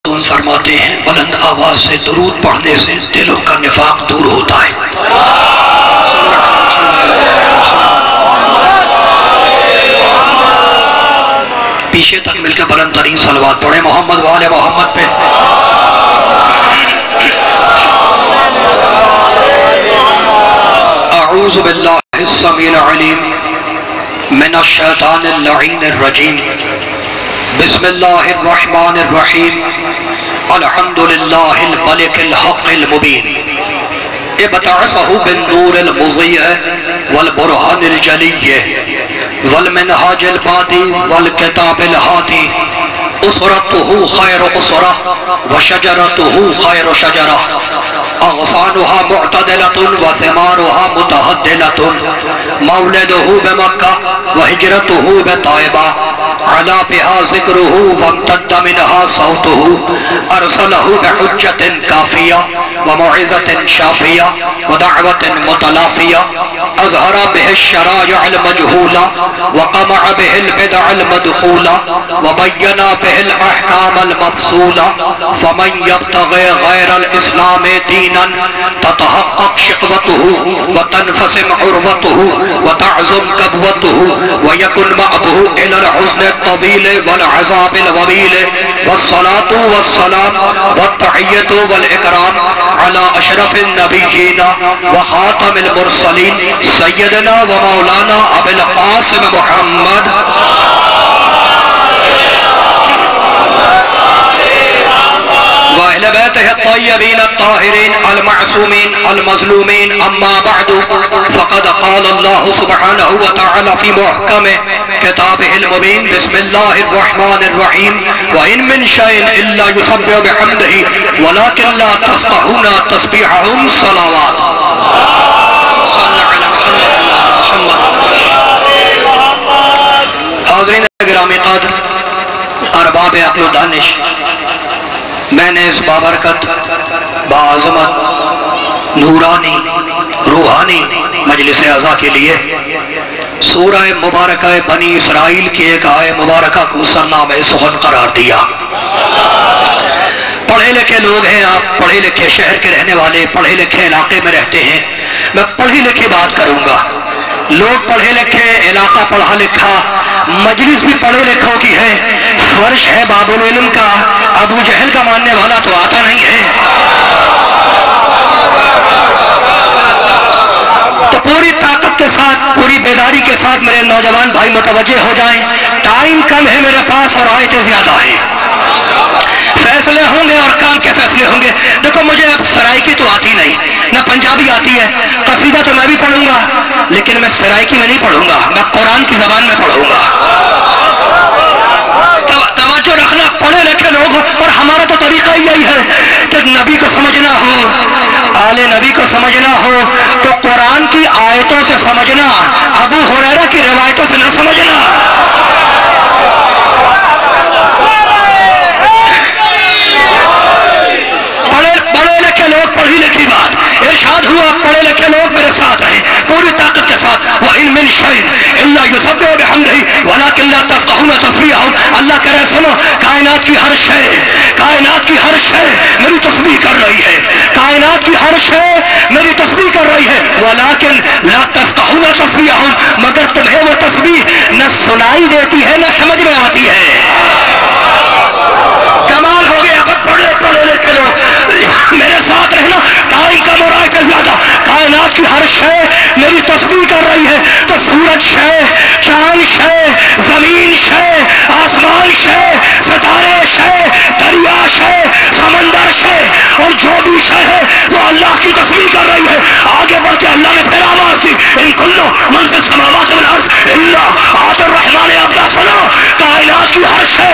مستون فرماتے ہیں بلند آواز سے درود پڑھنے سے دلوں کا نفاق دور ہوتا ہے۔ پیچھے تک مل کے بلند ترین صلوات پڑھیں محمد وآل محمد پہ۔ اعوذ باللہ السمیع العلیم من الشیطان اللعین الرجیم، بسم اللہ الرحمن الرحیم، الحمدللہ الملک الحق المبین، ابتعثہ بالنور المضیء والبرہان الجلی والمنہاج البادی والکتاب الہادی، اسرتہ خیر اسرہ وشجرتہ خیر شجرہ، اغصانها معتدلة وثمارها متهدلة، مولده بمکہ وہجرته بطائبہ، علا بها ذکره وامتد منها صوته، ارسله بحجة کافیہ وموعظة شافیہ ودعوة متلافیہ، اظہر به الشرائع المجہولہ وقمع به البدع المدخولہ وبین به الاحکام المفصولہ، فمن يبتغي غیر الاسلام دین تتحقق شقوته وتنفسم عروته وتعظم كبوته ويكن معه إلى الحزن الطويل والعذاب الوبيل، والصلاة والسلام والتحية والإكرام على أشرف النبيين وخاتم المرسلين سيدنا ومولانا أبي القاسم محمد وأهل بيته الطيبين الطاهرين المعصومين المظلومين، أما بعد فقد قال الله سبحانه وتعالى في محكم كتابه المبين، بسم الله الرحمن الرحيم، وإن من شيء إلا يسبح بحمده ولكن لا تفقهون تسبيحهم صلوات صلى على محمد۔ حاضرین گرامی قدر، ارباب عقل و دانش، میں نے اس بابرکت باعظمت نورانی روحانی مجلس اعزا کے لیے سورہ مبارکہ بنی اسرائیل کی ایک آیہ مبارکہ کو سرنامہ سخن قرار دیا۔ پڑھے لکھے لوگ ہیں آپ، پڑھے لکھے شہر کے رہنے والے، پڑھے لکھے علاقے میں رہتے ہیں، میں پڑھی لکھی بات کروں گا۔ لوگ پڑھے لکھے، علاقہ پڑھا لکھا، مجلس بھی پڑھے لکھوں کی ہے، فرش ہے باب العلم کا، ابو جہل کا ماننے والا تو آتا نہیں ہے۔ تو پوری طاقت کے ساتھ، پوری بیداری کے ساتھ میرے نوجوان بھائی متوجہ ہو جائیں، ٹائم کم ہے میرے پاس اور آیتیں زیادہ ہیں، فیصلے ہوں گے اور کام کے فیصلے ہوں گے۔ دیکھو مجھے اب سرائکی تو آتی نہیں، نہ پنجابی آتی ہے، قصیدہ تو میں بھی پڑھوں گا لیکن میں سرائکی میں نہیں پڑھوں گا، میں قرآن کی زبان میں پڑھوں گا۔ توجہ رکھنا پڑھے لکھے لوگ، اور ہمارا تو طریقہ یہی ہے کہ نبی کو سمجھنا ہو، آل نبی کو سمجھنا ہو تو قرآن کی آیتوں سے سمجھنا، ابو ہریرہ کی روایتوں سے نہ سمجھنا۔ پڑھے لکھے لوگ، پڑھی لکھی بات، ارشاد ہوا پڑھے لکھے لوگ میرے ساتھ ہیں پوری طاقت کے ساتھ۔ وَإِن مِّن شَيْءٍ إِلَّا يُسَبِّحُ بِحَمْدِهِ وَلَٰكِن لَّا تَفْقَهُونَ تَسْبِيحَهُ، اللہ کہہ رہے سنو، کائنات کی ہر شے، کائنات کی ہر شے میری تسبیح کر رہی ہے، کائنات کی ہر شے میری تسبیح کر رہی ہے، وَلَٰكِن لَّا تَفْقَهُونَ تَسْبِيحَهُم، مگر تمہیں وہ تسبیح نہ سنائی دیتی ہے نہ سمجھ میں آتی ہے۔ کمال ہو گیا، پڑھے لکھے لوگ میرے ساتھ رہنا، ٹائم کم ہو رہا ہے کہ زیادہ، کائنات کی ہر شے میری تسبیح کر رہی ہے، تو سورج شے، چاند شے، زمین شے، آسمان شے، ستارے شے، دریا شے، سمندر شے، اور جو بھی شے ہے وہ اللہ کی تسبیح کر رہی ہے۔ آگے بڑھ کے اللہ نے پھر آواز دی، ان کلو من فی السماوات والارض الا آتی الرحمن عبدا، سنو کائنات کی ہر شے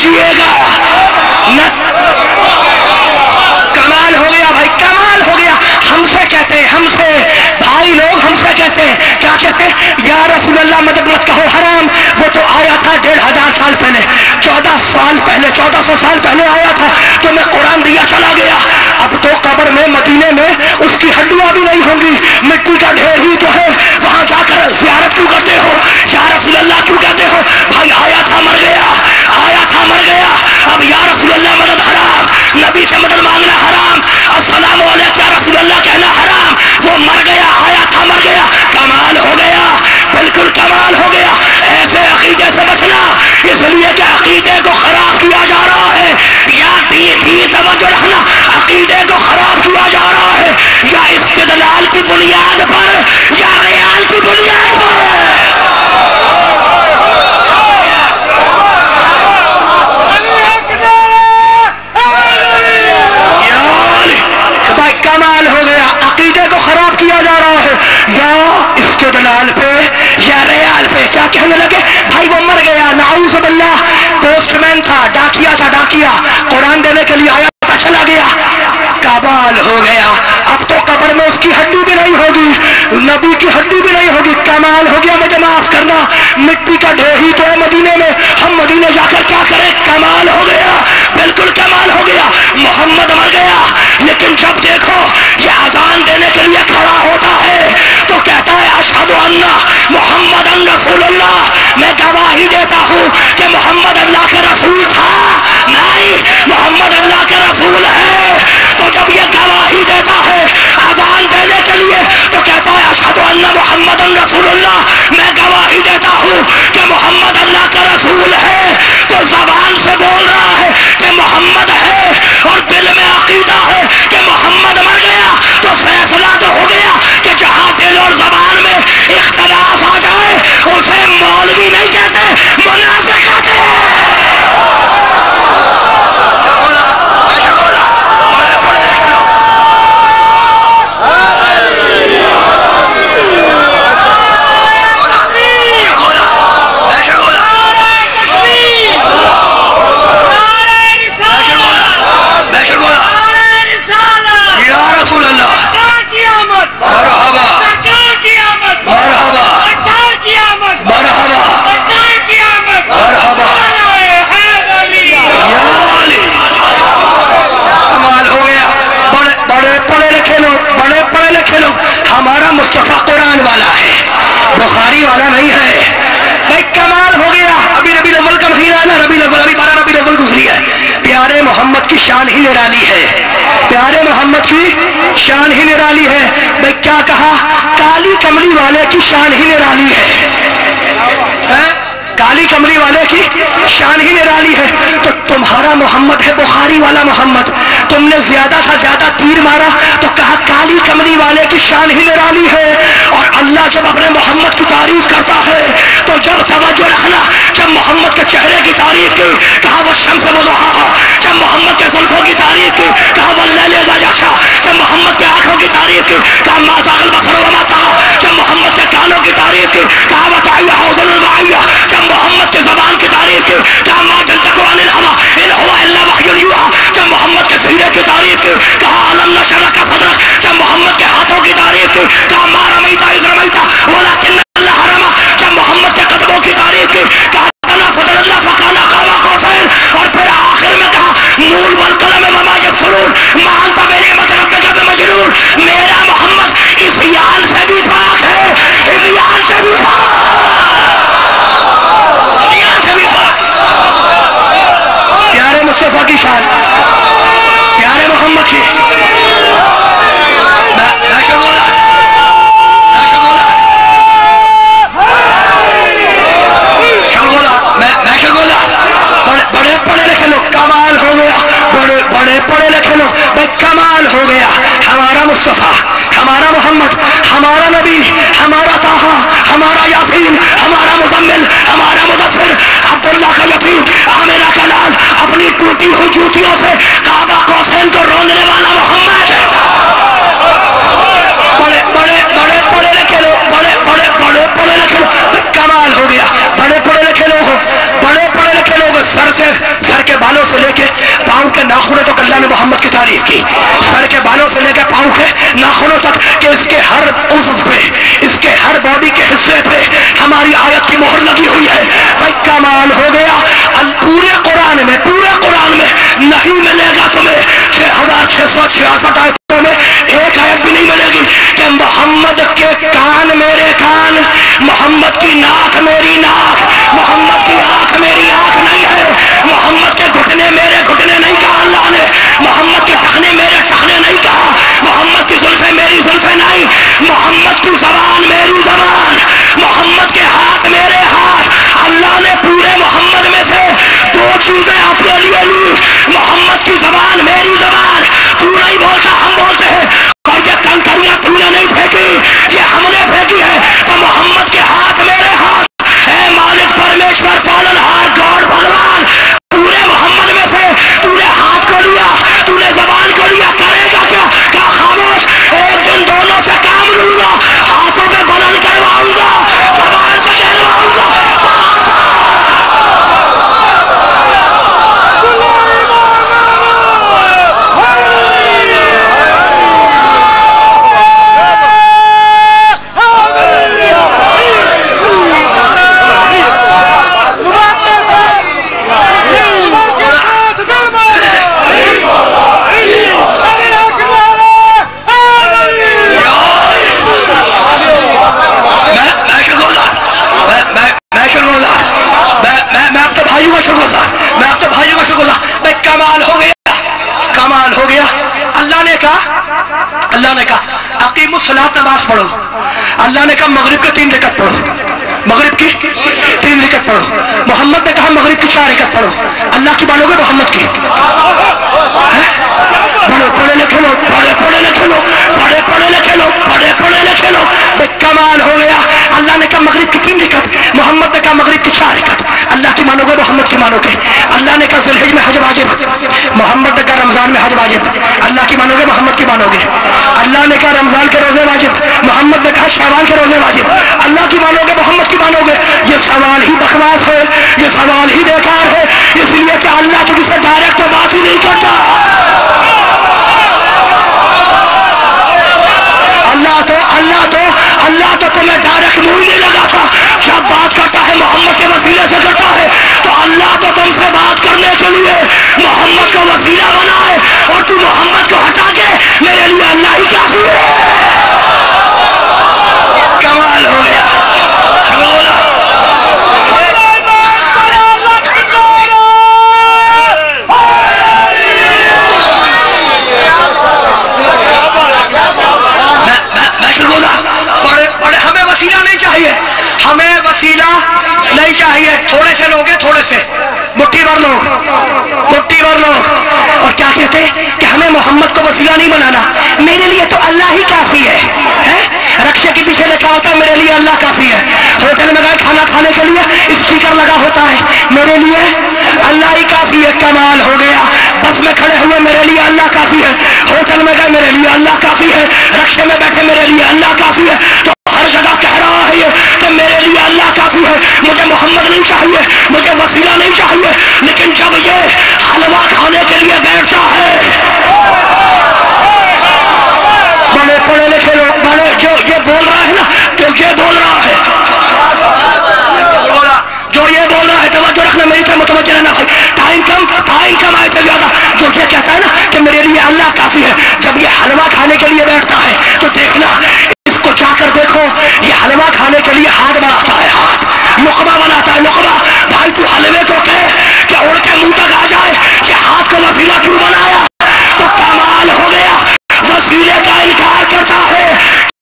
جیے گا نہ. کمال ہو گیا بھائی، کمال ہو گیا. ہم سے کہتے ہیں، ہم سے بھائی لوگ ہم سے کہتے ہیں، کیا کہتے ہیں؟ یا رسول اللہ مدد مت کہو حرام. وہ تو آیا تھا 1500 سال پہلے، 14 سال پہلے، 1400 سال پہلے آیا تھا. تمہیں قرآن دیا چلا گیا. اب تو قبر میں مدینے میں اس کی ہڈیاں بھی نہیں ہوں گی، مٹی کا ڈھیر ہی تو ہے. وہاں جا کر زیارت کیوں کرتے ہو؟ یا رسول اللہ کیوں کہتے ہو؟ بھائی آیا تھا مر گیا، آیا تھا مر گیا. اب یا رسول اللہ مدد حرام، نبی سے مدد مانگنا حرام، السلام علیکم یا رسول اللہ کہنا حرام. وہ مر گیا، آیا تھا مر گیا. کمال ہو گیا، بالکل کمال ہو گیا. ایسے عقیدے سے بچنا، اس لیے کہ عقیدے کو خراب کیا جا رہا ہے. یا توجہ رکھنا، عقیدے کو خراب کیا جا رہا ہے یا استدلال کی بنیاد پر یا ریال کی بنیاد پر. بھائی کمال ہو گیا، عقیدے کو خراب کیا جا رہا ہے یا استدلال پہ یا ریال پہ. کیا کہنے لگے؟ بھائی وہ مر گیا، نعوذ باللہ، پوسٹ مین تھا، ڈاکیا تھا، ڈاکیا قرآن دینے کے لیے آیا تھا، چلا گیا. کمال ہو گیا. اب تو قبر میں اس کی ہڈی بھی نہیں ہوگی، نبی کی ہڈی بھی نہیں ہوگی. کمال ہو گیا. مجھے معاف کرنا، مٹی کا ڈھیر ہی تو ہے مدینے میں، ہم مدینے جا کر کیا کریں؟ کمال ہو گیا، بالکل کمال ہو گیا. محمد مر گیا، لیکن جب دیکھو یہ اذان دینے کے لیے کھڑا ہوتا ہے تو کہتا ہے اشہد ان محمد رسول اللہ. میں گواہی دیتا ہوں کہ محمد اللہ کے رسول تھا. نہیں، محمد اللہ کے رسول ہے. تو جب یہ گواہی دیتا ہے اذان دینے کے لیے تو کہتا ہے اشہد ان محمد رسول اللہ. میں گواہی دیتا ہوں کہ محمد اللہ کا رسول ہے. تو زبان سے بول رہا ہے کہ محمد ہے اور دل میں عقیدہ ہے کہ محمد مر گیا. تو فیصلہ تو ہو گیا کہ جہاں دل اور زبان میں اختلاف آ جائے اسے مولوی نہیں کہتے، منافق کہتے ہیں. ہمارا مصطفیٰ قرآن والا ہے، بخاری والا نہیں ہے. بھائی کمال ہو گیا. ابھی ربیع الاول کا مہینہ ہے نا، ربیع الاول ابھی 12 ربیع الاول گزری ہے. پیارے محمد کی شان ہی نرالی ہے، پیارے محمد کی شان ہی نرالی ہے. بھائی کیا کہا؟ کالی کملی والے کی شان ہی نرالی ہے، کالی کملی والے کی شان ہی نرالی ہے. تو تمہارا محمد ہے بخاری والا محمد. تم نے زیادہ تھا زیادہ تیر مارا تو کہا کالی کملی والے کی شان ہی نرالی ہے. اور اللہ جب اپنے محمد کی تعریف کرتا ہے تو جب توجہ رکھنا، جب محمد کے چہرے کی تعریف کی کہا وہ شمس وضحاہا. جب محمد کے زلفوں کی تعریف کی کہا واللیل اذا یغشا. جب محمد کے آنکھوں کی تعریف کی کہا ما زاغ البصر وما طغى. جب محمد کے کانوں کی تعریف کی کہا وتعیہ اذن المعیہ. جب محمد کے زبان کی تعریف کی کہا ما ينطق عن الهوى ان هو الا وحی یوحی. جب محمد کے سینے کی تعریف کی کہا الم نشرح لک صدرک. جب محمد کے ہاتھوں کی تعریف کی کہا ما رمیت اذ رمیت ولکن اللہ رمى. جب محمد کے قدموں کی تعریف کی کہا فضل اللہ فکان قاب قوسین. اور پھر آخر میں کہا نون والقلم وما तारीफ की, सर के बालों से लेकर पांव के नाखूनों तक, कि इसके हर उज़्व पे, इसके हर बॉडी के हिस्से पे हमारी आयत की मोहर लगी हुई है। भाई कमाल हो गया। पूरे कुरान में नहीं मिलेगा तुम्हें 6666 आयतों में एक आयत भी नहीं मिलेगी कि मोहम्मद के कान मेरे कान, मोहम्मद की नाक मेरी नाक, मोहम्मद की आंख मेरी आंख नहीं है, मोहम्मद के घुटने मेरे घुटने नहीं कहा अल्लाह ने, मोहम्मद के टखने मेरे टखने नहीं कहा, मोहम्मद की जुल्फे मेरी जुल्फे नहीं, मोहम्मद की जबान मेरी जबान, मोहम्मद के हाथ मेरे हाथ। अल्लाह ने पूरे मोहम्मद में से दो चीजें अपने लिए ली, मोहम्मद की जबान मेरी जबान। तू नहीं बोलता, हम बोलते हैं, और ये कंकरियां तूने नहीं फेंकी, ये हमने फेंकी है। तो मोहम्मद के हाथ मेरे हाथ, है मालिक परमेश्वर पालनहार गॉड भगवान, पूरे मोहम्मद में से तूने हाथ को लिया, तूने जबान को लिया, करेगा क्या खामोश। एक दिन दोनों से काम लूंगा, हाथों पे बुलंद करवाऊंगा, जबान से कहलवाऊंगा। अल्लाह ने कहा अकीमुस सलात, नमाज पढ़ो। अल्लाह ने कहा मगरिब के 3 रकत पढ़ो, मगरिब की 3 रकत पढ़ो। मोहम्मद ने कहा मगरिब की 4 रकत पढ़ो। अल्लाह की मानोगे मोहम्मद की? पढ़े लिखे लो, पढ़े लिखे लो, पढ़े लिखे लो, पढ़े लिखे लो। कमाल हो गया। अल्लाह ने कहा मगरिब की 3 रकत, मोहम्मद ने कहा मगरिब की 4 रकत। अल्लाह की मानोगे मोहम्मद की मानोगे? अल्लाह ने कहा ज़ुल्हिज में हज वाजिब, मोहम्मद ने कहा रमजान में हज वाजिब। अल्लाह की मानोगे मोहम्मद की मानोगे? अल्लाह ने कहा रमजान के रोजे वाजिब, मोहम्मद ने कहा शाबान के रोजे वाजिब। अल्लाह की मानोगे मोहम्मद की मानोगे? ये सवाल ही बकवास है, ये सवाल ही बेकार है, इसलिए कि अल्लाह तो किसी डायरेक्ट तो बात ही नहीं करता। अल्लाह तो तुम्हें डायरेक्ट मुंह नहीं लगाता, जब बात करता है मोहम्मद के वसीले से करता है। तो अल्लाह तो तुमसे बात करने के लिए मोहम्मद को वसीला बनाए, और तू मोहम्मद को हटा के मेरे लिए अल्लाह ही काफी है। कमाल हो गया। हमें वसीला नहीं चाहिए, थोड़े से लोग हैं, थोड़े से मुट्ठी भर लोग। और क्या कहते हैं कि हमें मोहम्मद को वसीला नहीं बनाना, मेरे लिए तो अल्लाह ही काफी है? रक्षा के पीछे लिखा होता है मेरे लिए अल्लाह काफी है। होटल में गए खाना खाने के लिए स्पीकर लगा होता है, मेरे लिए अल्लाह ही काफी है। कमाल हो गया। बस में खड़े हुए मेरे लिए अल्लाह काफी है, होटल में गए मेरे लिए अल्लाह काफी है, रक्षा में बैठे मेरे लिए अल्लाह काफी है। तो हर जगह कह रहा है ये कि मेरे लिए अल्लाह काफी है, मुझे मोहम्मद नहीं चाहिए, मुझे वसीला नहीं चाहिए। लेकिन जब ये हलवा खाने के लिए बैठता है, बड़े पढ़े लिखे लोग, बड़े जो ये बोल रहा है ना, तो ये बोल रहा है, जो ये बोल रहा है, तवज्जो रखना, मेरी तरफ मुतवज्जो रहना भाई। टाइम कम आए तो ज्यादा, जो ये कहता है ना कि मेरे लिए अल्लाह काफी है, जब ये हलवा खाने के लिए बैठता है तो देखना, इसको जाकर देखो, ये हलवा खाने के लिए हाथ बढ़ाता है, हाथ लुकमा बनाता है, लुकमा। भाई तू हलवे को कहे कि उड़ के मुंह तक आ जाए, कि हाथ को वसीला क्यों बनाया? तो कमाल हो गया। वसीले का इनकार करता है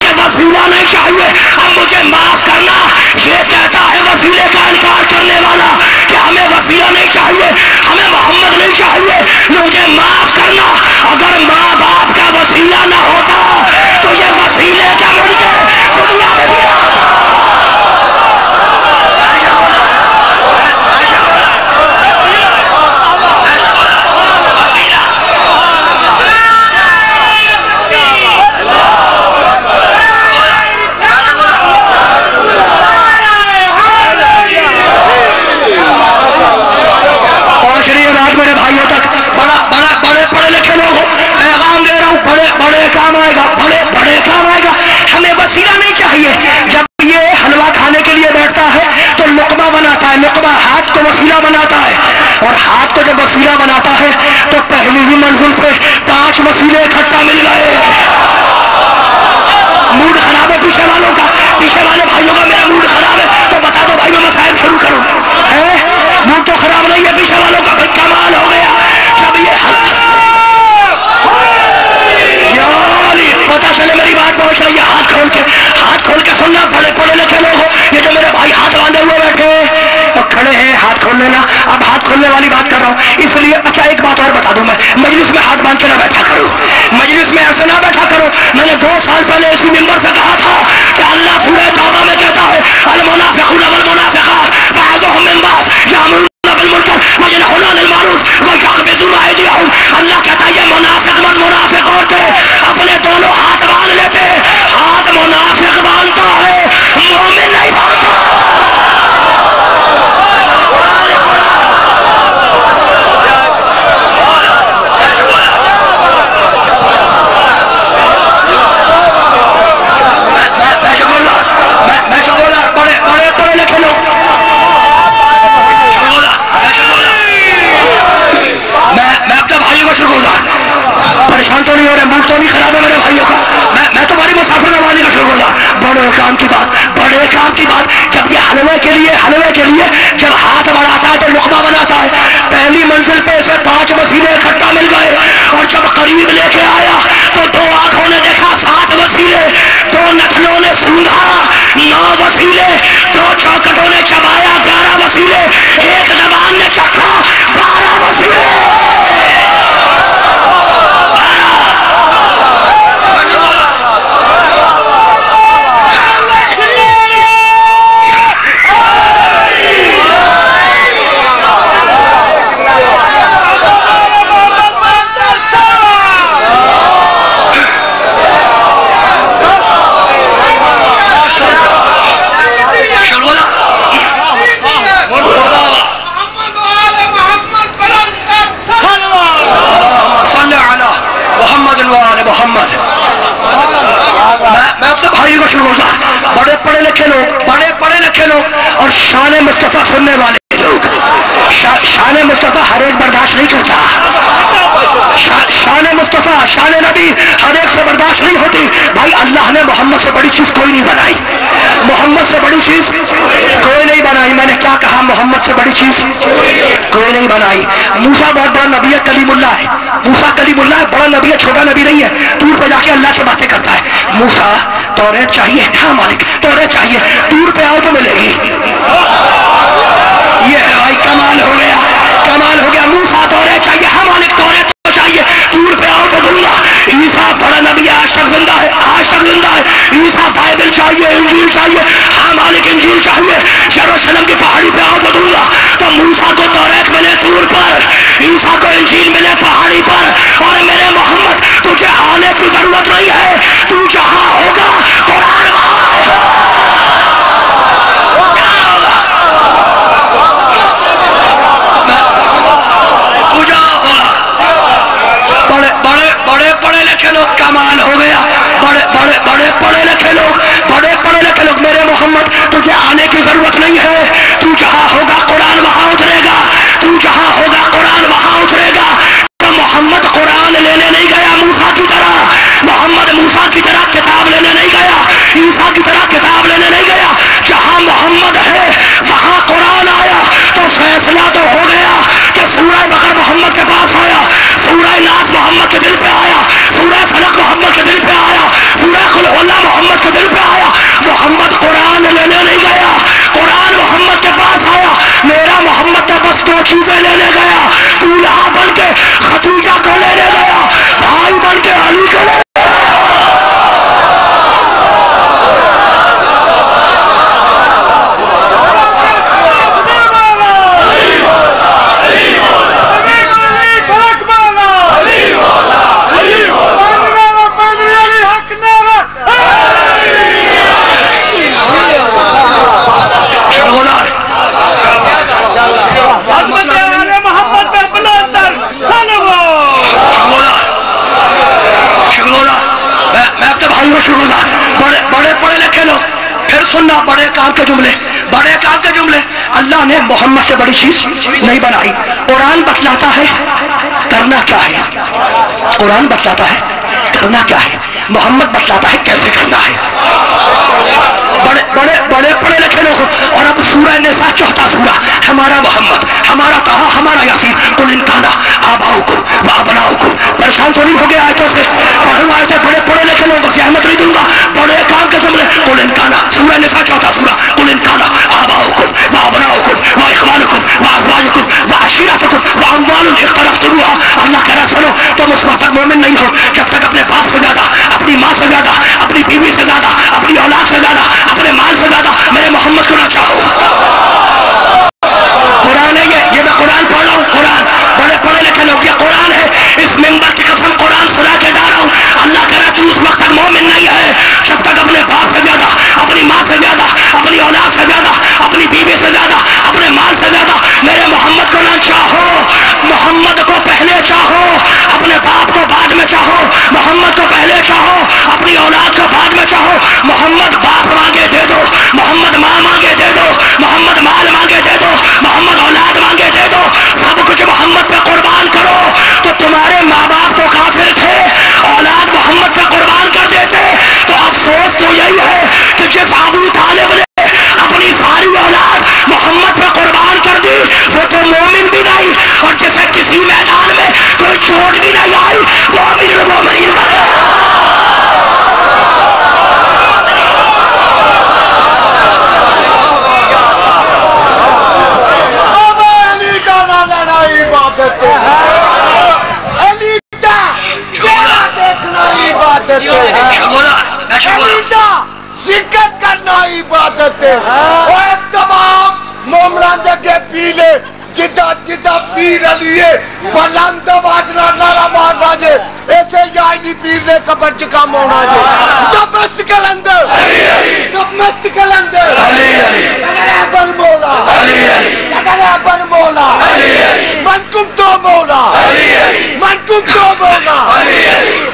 कि वसीला नहीं चाहिए, अब मुझे माफ करना, ये कहता है वसीले का इनकार करने वाला कि हमें वसीला नहीं चाहिए, हमें मोहम्मद नहीं चाहिए, मुझे माफ करना। अगर माँ बाप का वसीला ना होता तो ये वसीले का मुझे दुनिया में काम की बात, जब ये हलवे के लिए जब हाथ बढ़ाता है तो लुकमा बनाता है। पहली मंजिल पे इसे 5 वसीले इकट्ठा मिल गए और जब करीब लेके आया तो 2 आंखों ने देखा 7 वसीले, 2 नथनों ने सूंघा 9 वसीले, 2 चौकटों ने चबाया 11 वसीले, 1 जबान ने चखा 12 वसीले। मैं अपने भाई को शुरू बड़े पढ़े लिखे लोग और शान मुस्तफा सुनने वाले लोग, शान मुस्तफा हर एक बर्दाश्त नहीं करता, शान मुस्तफा शान नबी हर एक से बर्दाश्त नहीं होती। भाई अल्लाह ने मोहम्मद से बड़ी चीज कोई नहीं बनाई, मोहम्मद से बड़ी चीज कोई नहीं बनाई। मैंने क्या कहा? मोहम्मद से बड़ी चीज कोई नहीं बनाई। मूसा बहुत बड़ा नबी है, कलीमुल्लाह है, मूसा कलीमुल्लाह है, बड़ा नबी है, छोटा नबी नहीं है। दूर पे जाके अल्लाह से बातें करता है। मूसा तौरेत चाहिए? हाँ मालिक तौरेत चाहिए। दूर पे आओ तो मिलेगी। ये भाई कमाल हो गया, कमाल हो गया। मूसा तौरेत चाहिए? हाँ मालिक तौरेत तो चाहिए, दूर पे आओ तो दूंगा। ईसा बड़ा नबी आज तक जिंदा है, आज तक जिंदा है। ईसा बाइबल चाहिए, इंजील चाहिए? हाँ मालिक इंजील चाहिए, यरूशलेम की पहाड़ी पे आओ तो दूंगा। तो मूसा को तौरेत मिले दूर पर, ईसा को इंजील मिले पहाड़ी पर, और मेरे मोहम्मद तुझे आने की जरूरत नहीं है, तू जहां होगा कुरान पढ़े लिखे लोग। कमाल हो गया, बड़े पढ़े लिखे लोग। मेरे मोहम्मद तुझे आने की जरूरत नहीं है, तू जहां होगा कुरान वहां उतरेगा, तू जहां होगा कुरान वहां उतरेगा। तो मोहम्मद कुरान लेने नहीं गया मूसा की तरह, मोहम्मद मूसा की तरह किताब लेने नहीं गया, ईसा की तरह किताब लेने नहीं गया। जहां मोहम्मद है वहां कुरान आया। तो फैसला तो हो गया कि सूरह बकरा मोहम्मद के पास आया, सूरह नास मोहम्मद के दिल पे आया, सूरह फलक मोहम्मद के दिल पे आया, सूरह कुल हुवल्लाह मोहम्मद के दिल पे आया। मोहम्मद कुरान लेने नहीं गया, कुरान मोहम्मद के पास आया। मेरा मोहम्मद के पास 2 चीजें लेने गया, दूल्हा बन के खदीजा को लेने गया, भाई बन के अली को लेने। बड़े पढ़े लिखे लोग, फिर सुनना बड़े काम के जुमले। अल्लाह ने मोहम्मद से बड़ी चीज नहीं बनाई। कुरान बतलाता है करना क्या है, कुरान बतलाता है करना क्या है, मोहम्मद बतलाता है कैसे करना है। बड़े पढ़े लिखे लोग। और अब सूरह निसा 4था सूरा, हमारा मोहम्मद, हमारा ताहा, हमारा यासीन, कुल इंकाना आबाउकुम व अबनाउकुम। परेशान तो नहीं हो गया आयतों से? आए थे बड़े पढ़े लिखे लोगों से अहमद नहीं दूंगा। बड़े काम के जुमले, कुल इंकाना, सूरह निसा 4था सूरा, कुल इंकाना आबाउकुम व अबनाउकुम व इख्वानुकुम व अज़वाजुकुम व अशीरतुकुम व अम्वालुन इख्तरफ्तमुहा। अल्लाह कह रहा सुनो, तुम उस वक्त तक मोमिन नहीं हो जब तक अपने बाप से ज्यादा, अपनी माँ से ज्यादा, अपनी बीवी से ज्यादा, अपनी औलाद से ज्यादा, अपने माल से ज्यादा मेरे मोहम्मद को ना चाहो। कुरान है ये मैं कुरान पढ़ रहा हूँ। कुरान बड़े पढ़े लिखे लोग, ये कुरान है। इस मिंबर की कसम कुरान सुना के जा रहा हूँ। अल्लाह कह रहा तू उस वक्त तक मोमिन नहीं है जब तक अपने बाप से ज्यादा, अपनी माँ से ज्यादा, अपनी औलाद دیتے اور تمام مومنان کے پیلے جدہ جدہ پیر علیے بلند واجنا نارا مارنا جے ایسے یعنی پیر نے قبر چکا مونا جے دمست کلندر دمست کلندر جگرے بن مولا جگرے بن مولا منکم تو مولا منکم تو مولا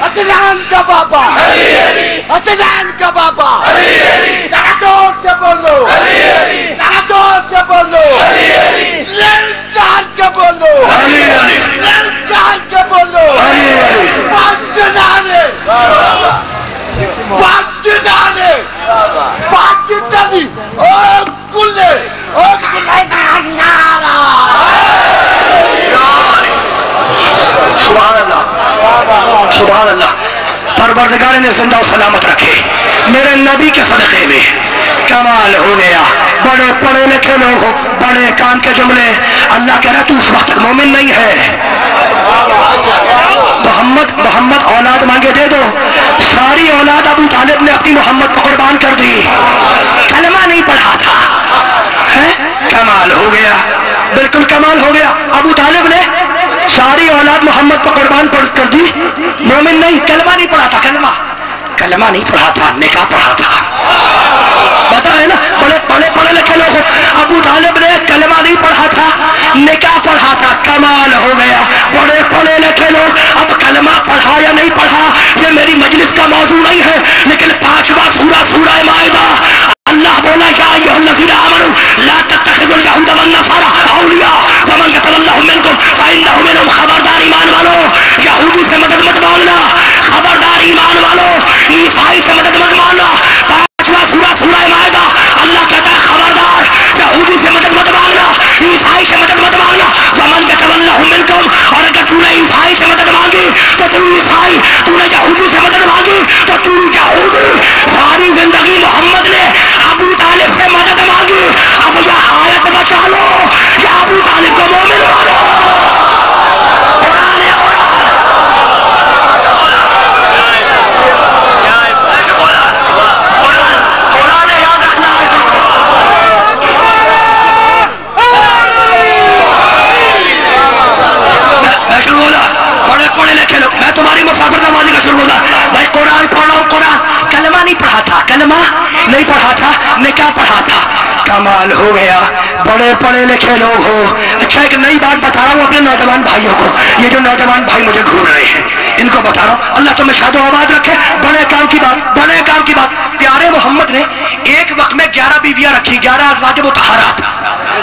اسلام کا بابا اسلام کا بابا دردور سے بولو دردور سے بولو لڑکار کے بولو لڑکار کے بولو پانچ جنانے پانچ جنانے پانچ جنانے اور کلے نارا سبحان اللہ سبحان اللہ پروردگار نے زندہ و سلامت رکھے میرے نبی کے صدقے میں کمال ہو گیا بڑے پڑھے لکھے لوگ ہو بڑے کام کے جملے اللہ کہہ رہا تو اس وقت مومن نہیں ہے محمد اولاد مانگے دے دو ساری اولاد ابو طالب نے اپنی محمد کو قربان کر دی کلمہ نہیں پڑھا تھا کمال ہو گیا بالکل کمال ہو گیا ابو طالب نے ساری اولاد محمد کو قربان کر دی مومن نہیں کلمہ نہیں پڑھا تھا کلمہ نہیں پڑھا تھا نکاح پڑھا تھا پتا ہے نا بڑے پڑھے لکھے لوگ ابو طالب نے کلمہ نہیں پڑھا تھا نکاح پڑھا تھا کمال ہو گیا بڑے پڑھے لکھے لوگ اب کلمہ پڑھا یا نہیں پڑھا یہ میری مجلس کا موضوع نہیں ہے لیکن 5واں سورہ مائدہ اللہ بولا یا ایھا الذین آمنوا لا تتخذوا اليهود والنصارى اولیاء ومن يتولهم منکم فانہ منہم خبردار ایمان والو یہودی سے مدد مت مانگنا خبردار ایمان والو عیسائی سے مدد مت مانگنا 5واں سورہ مائدہ اللہ کہتا ہے خبردار یہودی سے مدد مت مانگنا عیسائی سے مدد مت مانگنا ومن يتولهم منکم اور اگر تو نے عیسائی سے مدد مانگی تو تو عیسائی تو نے یہودی سے مدد مانگی تو تو یہودی ساری زندگی محمد نے ابو طالب سے مدد مانگی اب یہ آیت بچا لو یا ابو طالب کو مومن مانو تمہاری مسافر نمازی کا شروع ہوگا بھائی قرآن پڑھو قرآن کلمہ نہیں پڑھا تھا کلمہ نہیں پڑھا تھا نکاح پڑھا تھا کمال ہو گیا بڑے پڑھے لکھے لوگ ہو اچھا ایک نئی بات بتا رہا ہوں اپنے نوجوان بھائیوں کو یہ جو نوجوان بھائی مجھے گھور رہے ہیں ان کو بتا رہا ہوں اللہ تمہیں شاد و آباد رکھے بڑے کام کی بات پیارے محمد نے ایک وقت میں 11 بیویاں رکھی 11 ازواج مطہرات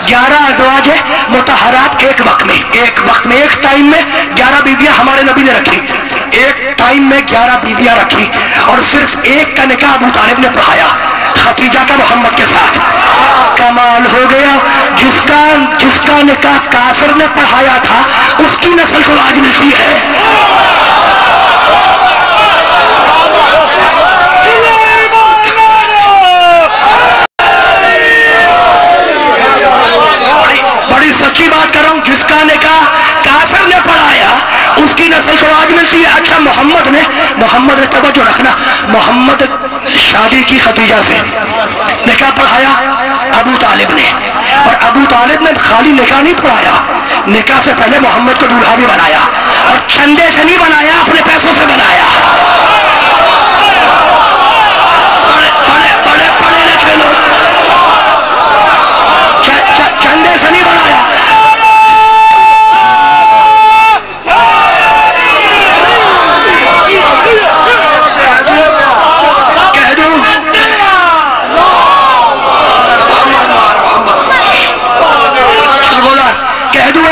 11 ازواج مطہرات ایک وقت میں ایک ٹائم میں 11 بیویاں ہمارے نبی نے رکھی ایک ٹائم میں 11 بیویاں رکھی اور صرف ایک کا نکاح ابو طالب نے پڑھایا خدیجہ کا محمد کے ساتھ کمال ہو گیا جس کا نکاح کافر نے پڑھایا تھا اس کی نسل کو آج ملتی ہے بڑی سچی بات کر رہا ہوں جس کا نکاح کافر نے پڑھایا اس کی نسل کو آج ملتی ہے اچھا محمد نے توجہ رکھنا محمد شادی کی خدیجہ سے نکاح پڑھایا ابو طالب نے اور ابو طالب نے خالی نکاح نہیں پڑھایا نکاح سے پہلے محمد کو دولہا بھی بنایا اور چندے سے نہیں بنایا اپنے پیسوں سے بنایا بڑے پڑھے لکھے لوگ چندے سے نہیں بنایا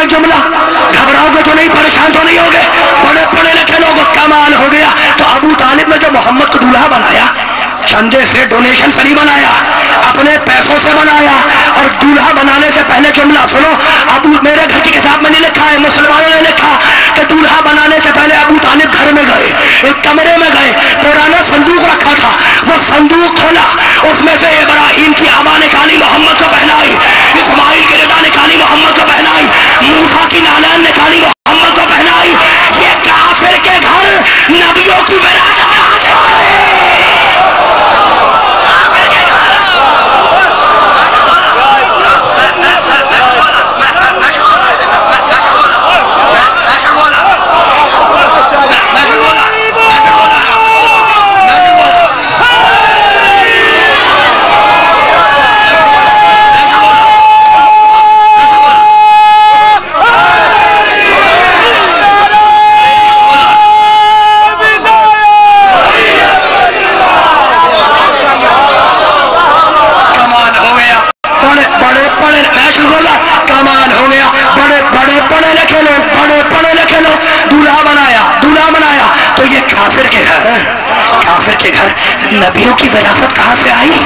جملہ گھبراؤ گے تو نہیں پریشان تو نہیں ہوگے بڑے پڑھے لکھے لوگ کمال ہو گیا تو ابو طالب نے جو محمد کو دولہا بنایا چندے سے ڈونیشن سے نہیں بنایا اپنے پیسوں سے بنایا اور دولہا بنانے سے پہلے جملہ سنو ابو میرے گھر کی کتاب میں نہیں لکھا ہے مسلمانوں نے لکھا کہ دولہا بنانے سے پہلے ابو طالب گھر میں گئے ایک کمرے میں گئے پرانا صندوق رکھا تھا وہ صندوق کھولا اس میں سے ابراہیم کی آبا نکالی محمد کو پہنائی اسماعیل کی رضا نکالی محمد کو پہنائی موسیٰ کی نالان نکالی محمد کو پہنائی یہ کافر کے گھر نبیوں کی وراثت काफिर के घर नबियों की विरासत कहां से आई?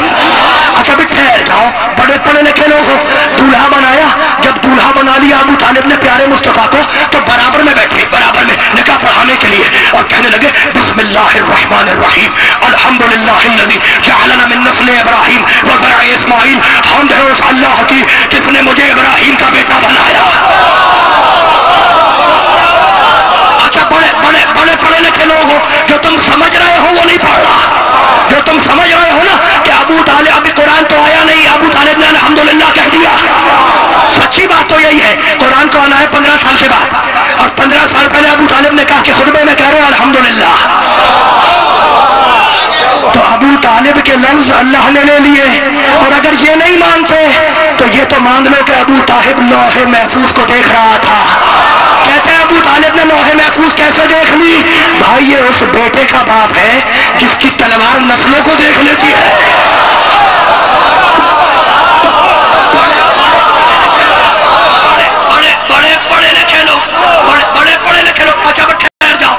अच्छा भी ठहर जाओ, बड़े पढ़े लिखे लोग हो, दूल्हा बनाया, जब दूल्हा बना लिया अबू तालिब ने प्यारे मुस्तफा को, तो बराबर में बैठे, बराबर में निकाह पढ़ाने के लिए, और कहने लगे बिस्मिल्लाहिर्रहमानिर्रहीम अल्हम्दुलिल्लाहिल्लज़ी जअलना मिन नस्ल इब्राहीम व ज़रअ इस्माईल, हमद है उस अल्लाह की जिसने मुझे इब्राहीम का बेटा बनाया। अच्छा बड़े पढ़े लिखे लोग हो, जो तुम समझ रहे हो वो नहीं पढ़ रहा, जो तुम समझ रहे हो ना कि अबू तालिब, अभी कुरान तो आया नहीं, अबू तालिब ने अल्हम्दुलिल्लाह कह दिया। सच्ची बात तो यही है, कुरान को आना है 15 साल के बाद, और 15 साल पहले अबू तालिब ने कहा कि खुतबे में कह रहे हैं अल्हम्दुलिल्लाह। तो अबू तालिब के लफ्ज अल्लाह ने ले लिए, और अगर ये नहीं मानते तो ये तो मान लो कि अबू तालिब लौहे महफूज को देख रहा था। कहते हैं अबू तालिब ने लौहे महफूज कैसे देख ली? भाई ये उस बेटे का बाप है जिसकी तलवार नस्लों को देख लेती है। बड़े पढ़े लिखे लोग, बड़े पढ़े लिखे लोग। अच्छा ठहर जाओ,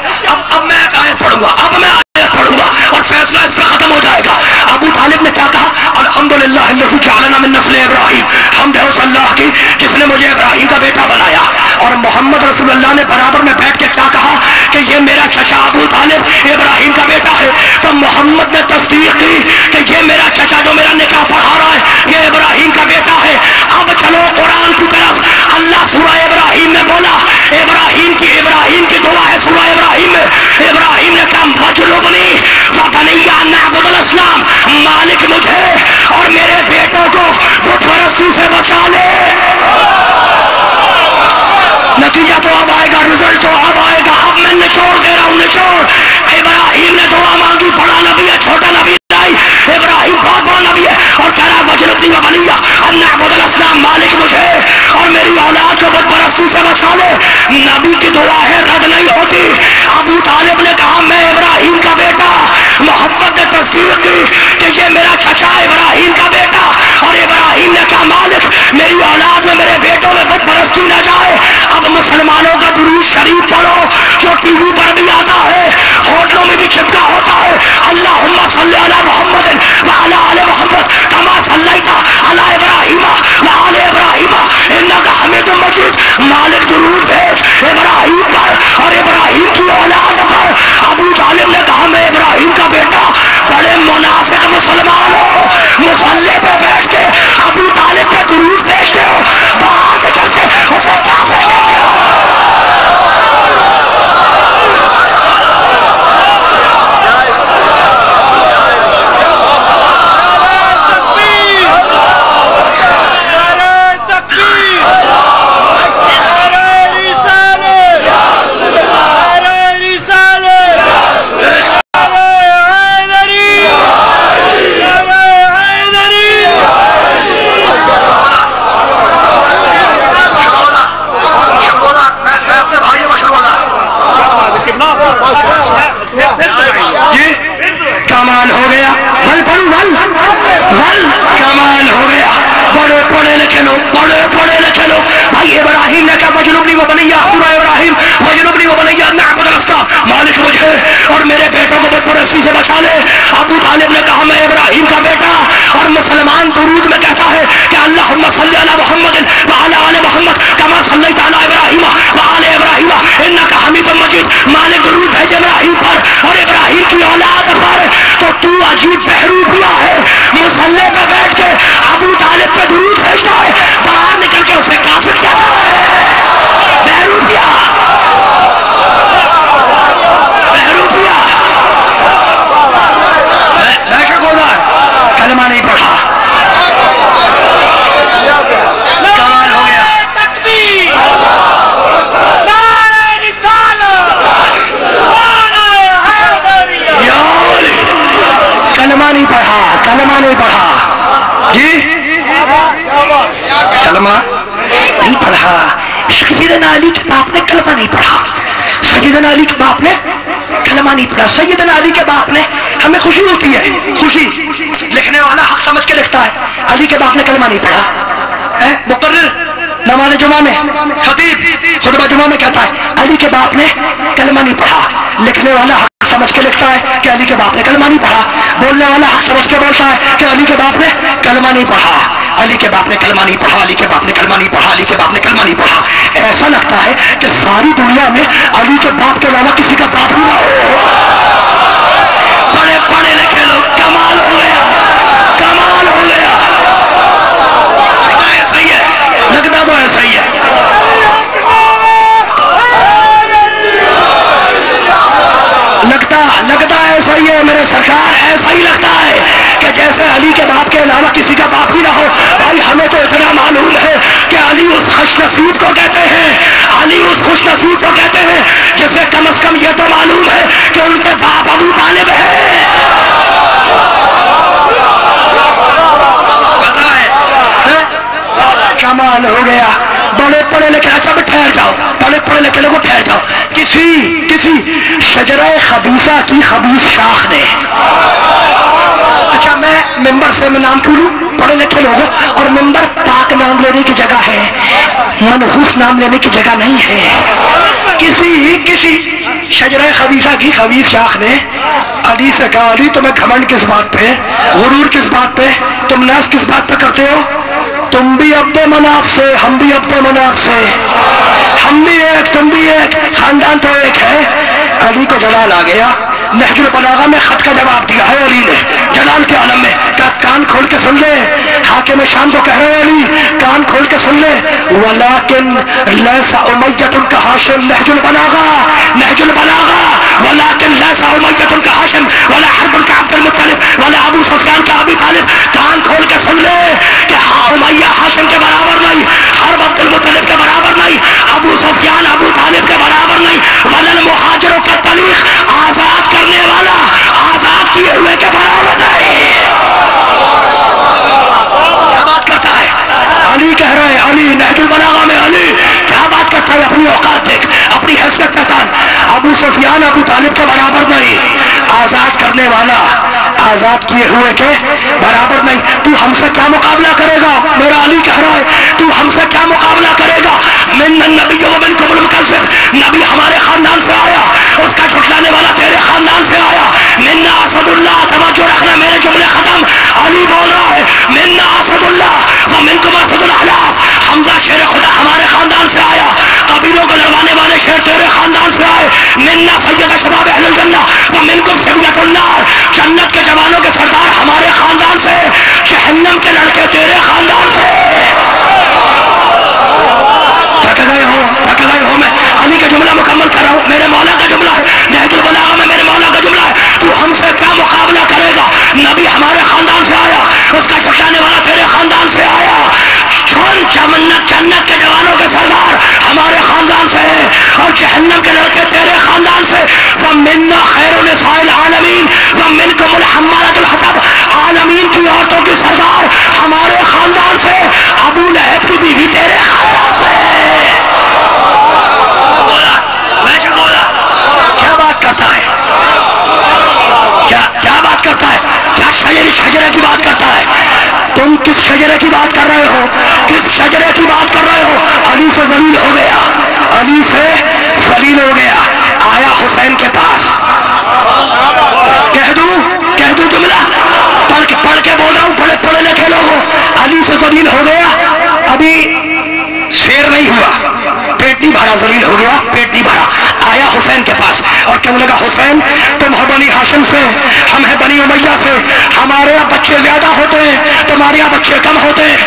अब मैं एक आयत पढ़ूंगा, अब मैं आयत पढ़ूंगा और फैसला इस पर खत्म हो जाएगा। अबू तालिब ने क्या कहा? अल्हम्दुलिल्लाहिल्लज़ी जअलना मिन नस्ल इब्राहीम, हमद है उस अल्लाह की जिसने मुझे इब्राहीम का बेटा बनाया। और मोहम्मद रसूलुल्लाह ने बराबर में बैठ के क्या कहा कि ये मेरा चचा अबू तालिब इब्राहीम का बेटा है। तो मोहम्मद ने तस्दीक की कि ये मेरा चचा जो मेरा निकाह पढ़ा रहा है ये इब्राहीम का बेटा है। अब चलो कुरान की तरफ। अल्लाह सूरह इब्राहीम में बोला, इब्राहीम की दुआ है सूरह इब्राहीम में। इब्राहीम ने कहा मजलूबनी व बनिया नअबुदुल असनाम, मालिक मुझे और मेरे बेटों को बुत परस्ती से बचा ले। नतीजा तो अब आएगा, रिजल्ट तो अब आएगा। अब मैं निचोड़ दे रहा हूँ, निचोड़। इब्राहीम ने दुआ मांगी, बड़ा नबी है, छोटा नबी नहीं। इब्राहीम बहुत बड़ा नबी है और कह रहा वजलुब्नी व बनिया नअबुदुल असनाम, मालिक मुझे और मेरी औलाद को बुत परस्ती से बचा ले। नबी की दुआ है, रद्द नहीं होती। अबू तालिब ने कहा मैं इब्राहीम का बेटा। मोहम्मद ने तस्दीक की कि ये मेरा चचा इब्राहीम का बेटा, और इब्राहीम ने कहा मालिक मेरी औलाद में मेरे बेटों में बुत परस्ती न जाए। अब मुसलमानों का दुरूद शरीफ पढ़ो जो टीवी पर भी आता है, होटलों में भी चिपका होता है। अल्लाहुम्मा सल्ली अला मुहम्मद व अला आले मुहम्मद कमा सल्लैता अला इब्राहीम व आले इब्राहीम इन्नका हमीदुम मजीद। मालिक दुरूद भेज इब्राहीम पर और इब्राहीम की औलाद पर। अबू तालिब ने कहा मैं इब्राहीम का बेटा। बड़े मुनाफिक मुसलमान हो, मुसल्ले पे बैठ के अबू तालिब पे दुरूद भेजते हो, बाहर के चलते उसे काफिर कहते हो। कमाल हो गया, कमाल हो गया। बड़े पढ़े लिखे लोग भाई इब्राहीम ने कहा वजलुब्नी व बनिया सूरह इब्राहीम वजलुब्नी व बनिया नअबुदुल असनाम, मालिक मुझे और मेरे बेटों को बुत परस्ती से बचा ले। अबू तालिब ने कहा मैं इब्राहीम का बेटा। और मुसलमान दुरूद में कहता है कि अल्लाहुम्मा सल्ली अला मुहम्मद व अला आले मुहम्मद कमा सल्लैता अला इब्राहीम व आले इब्राहीम इन्नका हमीदुम मजीद। मालिक दुरूद भेज इब्राहीम पर और इब्राहीम की औलाद पर। तो तू अजीब बहरूपिया है, मुसल्ले पे बैठ के अबू तालिब पे दुरूद भेजता है, बाहर निकल के उसे काफिर कहता है। बहरूपिया कलमा नहीं पढ़ा, कमाल हो गया। कलमा नहीं पढ़ा जी, कलमा नहीं पढ़ा। सैयदना अली के बाप ने कलमा नहीं पढ़ा, सैयदना अली के बाप ने कलमा नहीं पढ़ा। सैयदना अली के बाप ने, हमें खुशी होती है, खुशी लिखने वाला हक समझ के लिखता है। अली के बाप ने कलमा नहीं पढ़ा है। मुकर्रिर नमाज़ जुमा में, खतीब खुतबा जुमा में कहता है अली के बाप ने कलमा नहीं पढ़ा। लिखने वाला हक समझ के लिखता है कि अली के बाप ने कलमा नहीं पढ़ा, बोलने वाला हक समझ के बोलता है कि अली के बाप ने कलमा नहीं पढ़ा, अली के बाप ने कलमा नहीं पढ़ा, अली के बाप ने कलमा नहीं पढ़ा, अली के बाप ने कलमा नहीं पढ़ा। ऐसा लगता है कि सारी दुनिया में अली के बाप के अलावा किसी का बाप ही ना हो। बड़े पढ़े लिखे लोग, कमाल हो गया, कमाल हो गया। ऐसा ही है, लगता तो ऐसा ही है। लगता ऐसा ही है मेरे सरकार, ऐसा ही लगता है कि जैसे अली के बाप के अलावा किसी का बाप ही ना हो। भाई हमें तो इतना मालूम है कि अली उस खुशनसीब को कहते हैं, अली उस खुशनसीब को कहते हैं जिसे कम से कम ये तो मालूम है कि उनके बाप अबू तालिब है। पता है? कमाल हो गया। बड़े पढ़े लिखे, सब ठहर जाओ, बड़े पढ़े लिखे लोगों ठहर जाओ। किसी शजरा खबीसा की खबीस शाख ने, अच्छा मैं मेंबर से मैं नाम क्यों लूं? पढ़े लिखे लोगों, और मेंबर पाक नाम लेने की जगह है, मनहूस नाम लेने की जगह नहीं है। किसी शजरा खबीसा की खबीस शाख ने अली से कहा, अली तुम्हें घमंड किस बात पे, गुरूर किस बात पे, तुम नाज किस बात पे करते हो? तुम भी अब्दे मनाफ से, हम भी अब्दे मनाफ से, हम भी एक, तुम भी एक, खानदान तो एक है। अली को जलाल आ गया, नहजुल बलागा में खत का जवाब दिया है अली ने, जलाल के आलम में। क्या कान खोल के सुन ले, हाकिम शाम को कह रहे हैं अली, कान खोल के सुन ले। वलाकिन लैसा उमय्यतुन का हाशिम, नहजुल बलागा, नहजुल बलागा, वलाकिन लैसा उमय्यतुन का हाशिम वला हर्बुन का अब्दुल मुत्तलिब वला अबू सुफयान का अबी तालिब। कान खोल के सुन ले कि उमय्या हाशिम के बराबर नहीं, हर्ब अब्दुल मुत्तलिब के बराबर नहीं, अबू सुफयान अबू तालिब के बराबर नहीं, वलल मुहाजिरों का तलीक आजाद करने वाला आजाद किए हुए के बराबर नहीं। क्या बात करता है अली, कह रहे हैं अली, नहजुल बलागा में अली क्या बात करता है, अपनी औकात देख, अपनी हैसियत पहचान। अबू सुफयान अबू तालिब के बराबर नहीं, आजाद करने वाला आजाद किए हुए के बराबर नहीं। तू हमसे क्या मुकाबला करेगा? मेरा अली कह रहा है, तू हमसे क्या मुकाबला करेगा? मिन नबी व मिनकुमुल मुकज़्ज़िब, नबी हमारे खानदान से आया, उसका झुठलाने वाला तेरे खानदान से आया। मिन्ना असदुल्लाह, तवज्जो रखना, मेरे जुमले खत्म। अली बोल रहा है मिन्ना असदुल्लाह व मिनकुम असदुल अहलाफ, हमजा शेर खुदा हमारे खानदान से आया, कबीलों को लड़वाने वाले शेर तेरे खानदान से आए। मिन्ना सय्यद शबाब अहलुल जन्नह व मिनकुम सिबियतुन नार, जन्नत के जवानों के सरदार हमारे खानदान से, जहन्नम के लड़के तेरे खानदान से। थक गए हो, मैं अली का जुमला मुकम्मल कर रहा हूँ, मेरे मौला का जुमला है, नहजुल बलागा में मेरे मौला का जुमला है। तू हमसे क्या मुकाबला करेगा? नबी हमारे खानदान से आया, उसका झुठलाने वाला तेरे खानदान से आया, जन्नत के जवानों के सरदार हमारे खानदान से है, और जहन्नम के लड़के तेरे खानदान से। वमिन्ना खैरुन निसाइल आलमीन वमिनकुमुल हम्मालतुल हतब, आलमीन की औरतों की सरदार हमारे खानदान से, अबू लहब की बीवी तेरे खानदान से। बोला, मैं जो बोला, क्या बात करता है, क्या बात करता है, क्या शजरे की बात करता है? तुम किस शजरे की बात कर रहे हो? किस शजरे की बात कर रहे हो? अली से जलील हो गया, अली से जलील हो गया। आया हुसैन के पास, कह दूं जुमला, पढ़ के बोल रहा हूं, बड़े पढ़े लिखे लोगों, अली से जलील हो गया, अभी शेर नहीं हुआ, पेट नहीं भरा, जलील हो गया, पेट नहीं भरा। आया हुसैन के पास और कहने लगा, हुसैन तुम हो बनी हाशिम से, हम है बनी उमैया से, हमारे यहाँ बच्चे ज्यादा होते हैं, तुम्हारे यहाँ बच्चे कम होते हैं।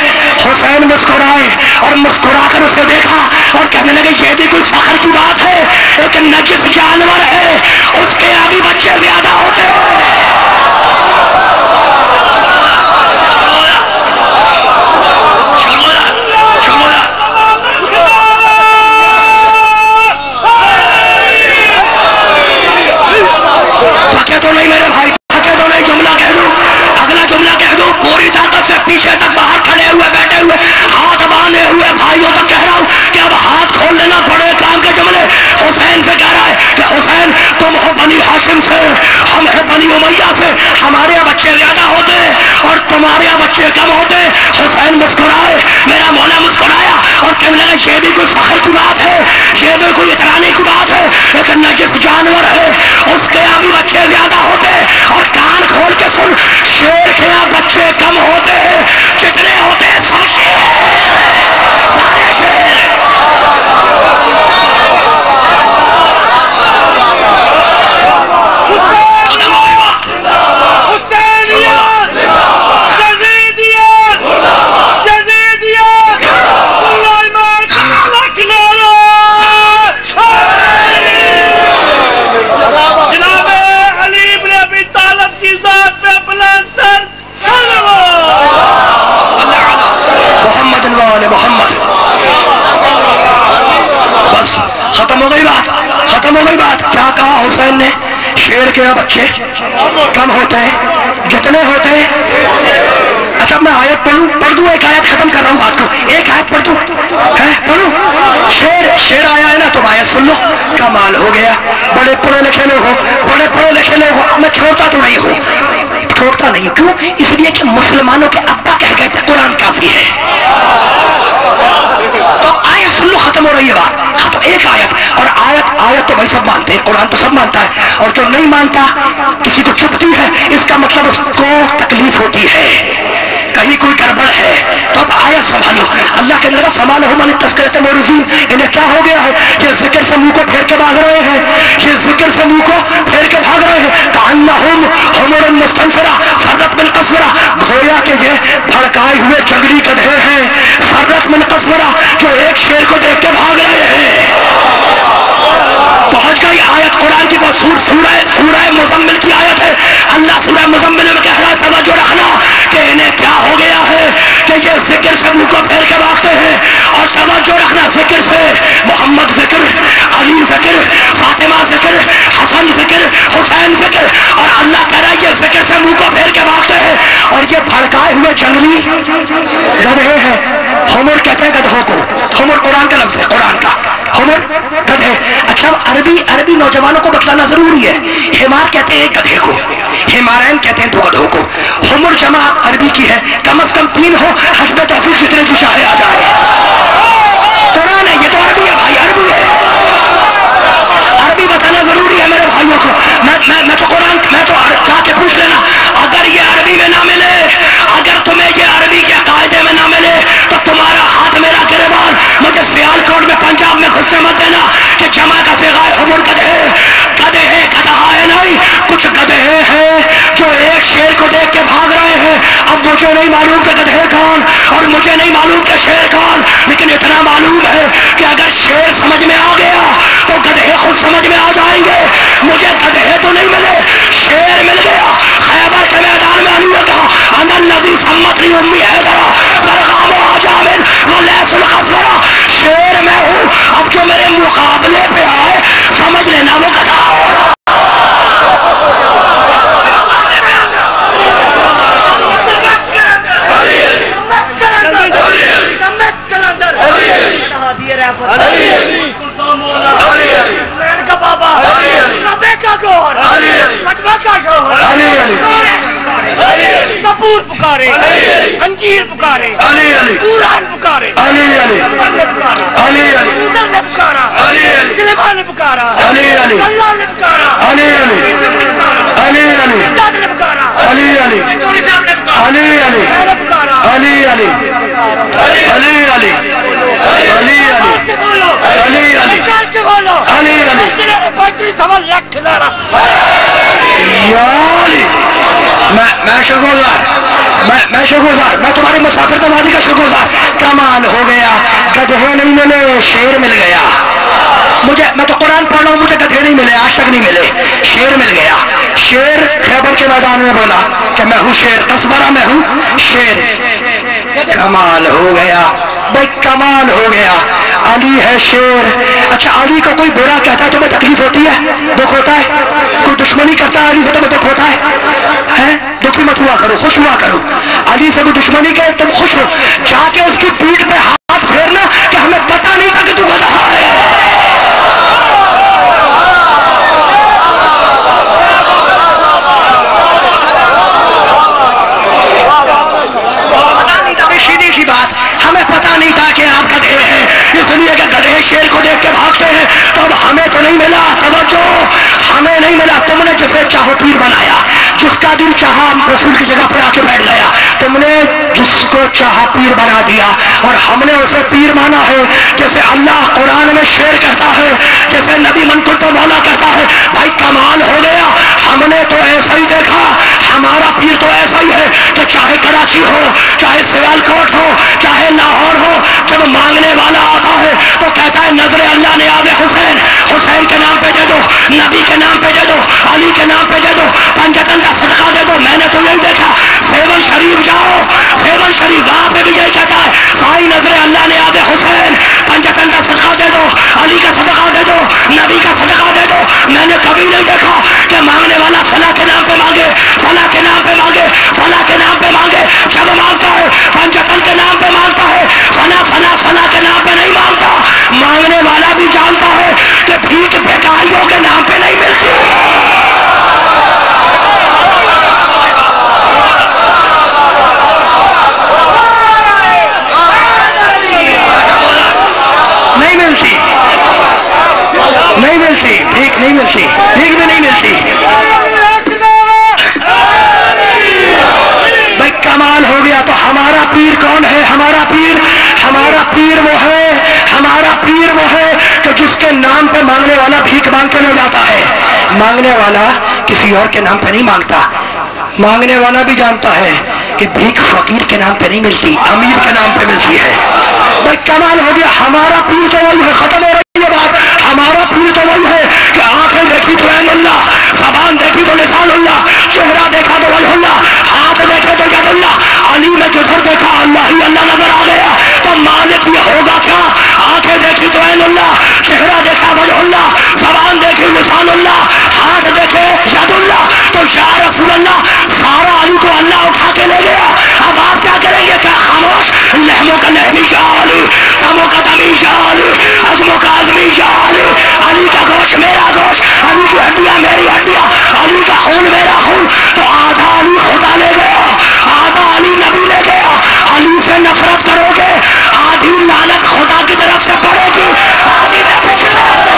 हुसैन मुस्कुराए और मुस्कुरा कर उसे देखा और कहने लगे, ये भी कोई फख्र की बात है, एक नजिस जानवर है, उसके यहाँ भी बच्चे ज्यादा होते हैं। तो नहीं मेरे भाई, तो नहीं, जुमला कह दूं, अगला जुमला कह दूं, पूरी ताकत से पीछे तक बाहर खड़े हुए बैठे हुए हाथ बांधे हुए भाइयों तक कह रहा हूं कि अब हाथ खोल लेना पड़े काम के जुमले। हुसैन से कह रहा है कि हुसैन तुम हो बनी हाशिम से, हम है बनी उमैया से, हमारे यहाँ बच्चे ज्यादा होते और तुम्हारे यहाँ बच्चे कम होते। हुसैन मुस्कुराए, मेरा मौला मुस्कुराया और कहने लगा, ये भी कोई फख्र की बात है, ये भी कोई इतराने की बात है, एक नजिस जानवर है, उसके यहाँ भी ہوتے ہیں بچے؟ کم ہوتے ہیں؟ جتنے ہوتے ہیں؟ اچھا میں آیت پڑھ دوں ایک آیت ختم کر رہا ہوں بات کو، ایک آیت پڑھ دوں، پڑھوں؟ شیر آیا ہے نا، تم آیت سن لو، کمال ہو گیا. بڑے پڑھے لکھے لوگ ہو، بڑے پڑھے لکھے لوگ ہو، میں چھوڑتا تو نہیں ہوں، چھوڑتا نہیں ہوں. کیوں؟ اس لیے کہ مسلمانوں کے ابا کہہ گئے تھے قرآن کافی ہے. تو آیت سن لو، ختم ہو رہی ہے بات، ختم. ایک آیت، اور آیت تو بھائی سب مانتے ہیں، قرآن تو سب مانتا ہے، اور جو نہیں مانتا کسی کو چپتی ہے، اس کا مطلب اس کو تکلیف ہوتی ہے، کہیں کوئی گڑبڑ ہے. تو اب آیت سنبھالو. اللہ کے نبی فمالہم عن التذکرۃ معرضین، انہیں کیا ہو گیا ہے؟ یہ ذکر سے منہ کو پھیر کے بھاگ رہے ہیں، یہ ذکر سے منہ کو پھیر کے بھاگ رہے ہیں. کأنہم حمر مستنفرہ فرت من قسورہ، گویا کہ یہ بھڑکائے ہوئے جنگلی گدھے ہیں، فرت من قسورہ، جو ایک شیر کو دیکھ کے بھاگ رہے ہیں. پہنچ گئی آیت قرآن کی بہت سورہ مزمل کی آیت ہے. اللہ سورہ مزمل میں کہہ رہا ہے توجہ رکھنا کہ انہیں کیا ہو گیا ہے کہ یہ ذکر سے منہ کو پھیر کے بھاگتے ہیں. اور توجہ رکھنا، ذکر سے محمد ذکر، علی ذکر، فاطمہ ذکر، حسن ذکر، حسین ذکر، اور اللہ کہہ رہا ہے یہ ذکر سے منہ کو پھیر کے بھاگتے ہیں اور یہ بھڑکائے ہوئے جنگلی گدھے ہیں. حمر کہتے ہیں گدھوں کو، حمر قرآن کا لفظ ہے، قرآن کا حمر گدھے. اچھا عربی نوجوانوں کو بتلانا ضروری ہے. حمار کہتے ہیں گدھے کو، حمارین کہتے ہیں دو گدھوں کو. حمر جمع عربی کی ہے، کم از کم 3 ہو، حسب تحفظ جتنے کی چاہے آ جائے. قرآن ہے، یہ تو عربی ہے بھائی، عربی ہے. عربی بتانا ضروری ہے میرے بھائیوں کو. میں تو قرآن، میں تو جا کے پوچھ لینا، اگر یہ عربی میں نہ ملے، اگر تمہیں یہ عربی کے قاعدے میں نہ ملے تو تمہارا ہاتھ میرا گریبان. مجھے سیال کوٹ میں پنجاب میں گھسنے مت دینا کہ جمع کا صیغہ حمر گدھے ہیں، گدھا ہے نہیں، کچھ گدھے ہیں جو ایک شیر کو دیکھ کے بھاگ رہے ہیں. اب مجھے نہیں معلوم کہ گدھے کون اور مجھے نہیں معلوم کہ شیر کون، لیکن اتنا معلوم ہے کہ اگر شیر سمجھ میں آ گیا تو گدھے خود سمجھ میں آ جائیں گے. مجھے گدھے تو نہیں ملے، شیر مل گیا. خیبر کے میدان میں علی نے کہا انا الذی سمتنی امی حیدرا فرغام عجامن ولیس الغفرا، شیر میں ہوں. اب جو میرے مقابلے پہ آئے سمجھ لینا وہ گدھا ہو رہا. کپور پکارے، انجیر پکارے، قرآن پکارے، پکارا، سلیمان نے پکارا، اللہ نے پکارا، استاد نے پکارا، نوری صاحب نے پکارا، میں نے پکارا، میں شکرگزار، میں تمہاری مسافر تمہاری کا شکرگزار. کمال ہو گیا، گدھے نہیں ملے، شیر مل گیا. میں تو قرآن پڑھ رہا ہوں، مجھے گدھے نہیں ملے، آج تک نہیں ملے، شیر مل گیا. شیر خیبر کے میدان میں بولا کہ میں ہوں شیر، قصبرہ میں ہوں شیر. کمال ہو گیا بھائی، کمال ہو گیا. علی ہے شیر. اچھا علی کا کوئی برا کہتا ہے تمہیں تکلیف ہوتی ہے، دکھ ہوتا ہے؟ کوئی دشمنی کرتا ہے علی سے تمہیں دکھ ہوتا ہے؟ دکھی مت ہوا کرو، خوش ہوا کرو. علی سے کوئی دشمنی کرے تم خوش ہو، جا کے اس کی پیٹھ پہ ہاتھ پھیرنا کہ ہمیں پتہ نہیں تھا کہ تو گدھا ہے. سیدھی سی بات، ہمیں پتہ نہیں تھا کہ آپ گدھے ہیں، اس لیے کہ گدھے شیر کو دیکھ کے بھاگتے ہیں. تو اب ہمیں تو نہیں ملا، توجہ، ہمیں نہیں ملا. تم نے جسے چاہو پیر بنایا، جس کا دل چاہا رسول کی جگہ پہ آ کے بیٹھ گیا. تم نے جس کو چاہا پیر بنا دیا اور ہم نے اسے پیر مانا ہے. جیسے اللہ قرآن میں شیر کہتا ہے، جیسے نبی منقول تو مولا کہتا ہے. بھائی کمال ہو گیا. ہم نے تو ایسا ہی دیکھا، ہمارا پیر تو ایسا ہی ہے کہ چاہے کراچی ہو، چاہے سیال کوٹ ہو، چاہے لاہور ہو، جب مانگنے والا آتا ہے تو کہتا ہے نظر اللہ نے آگے حسین، حسین کے نام پہ دے دو، نبی کے نام پہ دے دو، علی کے نام پہ دے دو، پنجتن کا صدقہ دے دو. میں نے تو یہی دیکھا. سیون شریف جاؤ، سیون شریف وہاں پہ بھی یہی کہتا ہے سائی نظر اللہ نے آگے حسین، پنجتن کا صدقہ دے دو، علی کا صدقہ دے دو، نبی کا صدقہ دے دو. میں نے کبھی نہیں دیکھا کہ مانگ مانگنے والا کسی اور کے نام پہ نہیں مانگتا، مانگنے والا بھی جانتا ہے کہ بھیک فقیر کے نام پہ نہیں ملتی، امیر کے نام پہ ملتی ہے۔ بھائی کمال ہو گیا، ہمارا پیر تو وہی ہے، ختم ہو رہی ہے بات، ہمارا پیر تو وہی ہے کہ آنکھیں دیکھی تو عین اللہ، زبان دیکھی تو لسان اللہ، چہرہ دیکھا تو وجہ اللہ، ہاتھ دیکھے تو ید اللہ، علی میں جسر دیکھا اللہ ہی اللہ نظر آ گیا، تو مالک یہ ہوگا کیا؟ آنکھیں دیکھی تو عین اللہ، چہرہ دیکھا وجہ اللہ، زبان دیکھی لسان اللہ، ہاتھ دیکھے ید اللہ، تو یا رسول اللہ سارا علی کو اللہ اٹھا کے لے گیا، اب آپ کیا کریں گے؟ کیا خاموش؟ لحموں کا لحمی جال، دموں کا دمی جال، عزموں کا عزمی جال، علی کا گوشت میرا گوشت، علی کی ہڈیاں میری ہڈیاں، علی کا خون میرا خون، تو آدھا علی خدا لے گیا، آدھا علی نبی لے گیا، علی سے نفرت کرو گے آدھی لعنت خدا کی طرف سے پڑے گی، آدھی نبی کی طرف سے۔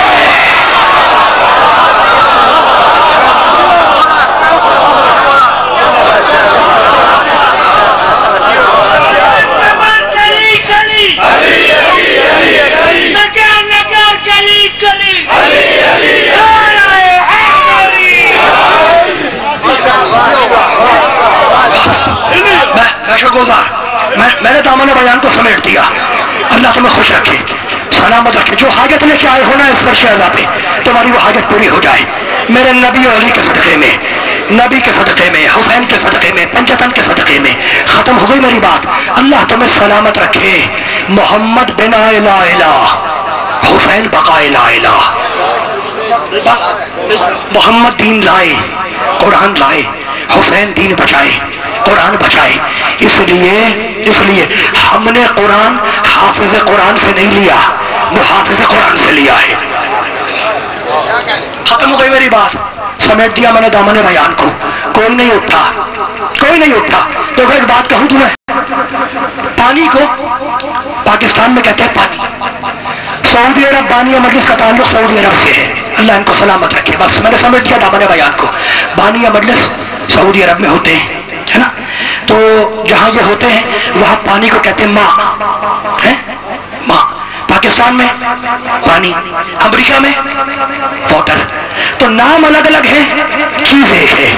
میں نے دامن بیان کو سمیٹ دیا، اللہ تمہیں خوش رکھے، سلامت رکھے، جو حاجت لے کے آئے ہونا اس فرش اعلیٰ پہ تمہاری وہ حاجت پوری ہو جائے، میرے نبی اور علی کے صدقے میں، نبی کے صدقے میں، حسین کے صدقے میں، پنجتن کے صدقے میں۔ ختم ہو گئی میری بات، اللہ تمہیں سلامت رکھے، محمد بنا الہ الہ، حسین بقا الہ الہ، محمد دین لائے، قرآن لائے، حسین دین بچائے، قرآن بچائے، اس لیے ہم نے قرآن حافظ قرآن سے نہیں لیا، محافظ قرآن سے لیا ہے۔ ختم ہو گئی میری بات، سمیٹ دیا میں نے دامن بیان کو، کوئی نہیں اٹھا، کوئی نہیں اٹھا۔ تو ایک بات کہوں تمہیں، پانی کو پاکستان میں کہتے ہیں پانی، سعودی عرب بانیہ مجلس کا تعلق سعودی عرب سے ہے، اللہ ان کو سلامت رکھے۔ بس میں نے سمیٹ دیا دامن بیان کو، بانیہ مجلس سعودی عرب میں ہوتے ہیں، ہے نا، تو جہاں یہ ہوتے ہیں وہاں پانی کو کہتے ہیں ماں، ہے ماں، پاکستان میں پانی، امریکہ میں واٹر، تو نام الگ الگ ہے، چیز ایک ہے۔